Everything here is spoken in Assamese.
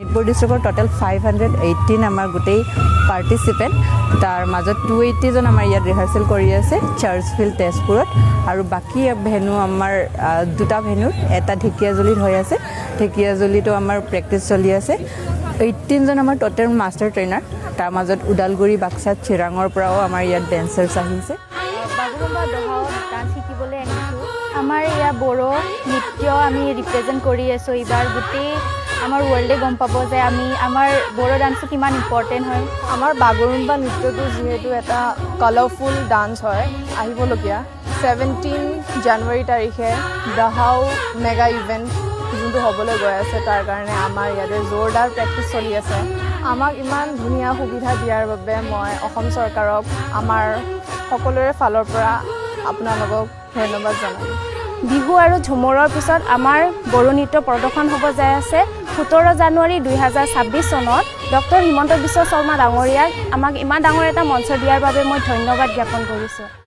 লখিমপুৰ ডিষ্ট্ৰিক্টৰ টোটেল 518 আমাৰ গোটেই পাৰ্টিচিপেণ্ট তাৰ মাজত 280 জন আমাৰ ইয়াত ৰিহাৰ্সেল কৰি আছে চাৰ্চফিল্ড তেজপুৰত আৰু বাকি ভেনু আমাৰ দুটা ভেনুত এটা ঢেকিয়াজুলিত হৈ আছে ঢেকিয়াজুলিতো আমাৰ প্ৰেক্টিছ চলি আছে 18 জন আমাৰ টোটেল মাষ্টাৰ ট্ৰেইনাৰ তাৰ মাজত উদালগুৰি বাক্সা চিৰাঙৰ পৰাও আমাৰ ইয়াত ডেন্সাৰ্ছ আহিছে বাগুৰুম্বা দহাত ডান্স শিকিবলৈ আহিছোঁ আমাৰ ইয়াত বড়ো নৃত্য আমি ৰিপ্ৰেজেণ্ট কৰি আছোঁ এইবাৰ গোটেই আমাৰ ৱৰ্ল্ডে গম পাব যে আমাৰ বড়ো ডান্সটো কিমান ইম্পৰ্টেণ্ট হয় আমাৰ বাগুৰুম্বা নৃত্যটো যিহেতু এটা কালাৰফুল ডান্স হয় আহিবলগীয়া 17 জানুৱাৰী তাৰিখে দহাও মেগা ইভেণ্ট যোনটো হ'বলৈ গৈ আছে তাৰ কাৰণে আমাৰ ইয়াতে জোৰদাৰ প্ৰেক্টিছ চলি আছে আমাক ইমান ধুনীয়া সুবিধা দিয়াৰ বাবে মই অসম চৰকাৰক আমাৰ সকলোৰে ফালৰ পৰা আপোনালোকক ধন্যবাদ জনালোঁ বিহু আৰু ঝুমুৰৰ পিছত আমাৰ বড়ো নৃত্য প্ৰদৰ্শন হ'ব যাই আছে 17 জানুৱাৰী 2026 চনত ডক্টৰ হিমন্ত বিশ্ব শৰ্মা ডাঙৰীয়াক আমাক ইমান ডাঙৰ এটা মঞ্চ দিয়াৰ বাবে মই ধন্যবাদ জ্ঞাপন কৰিছোঁ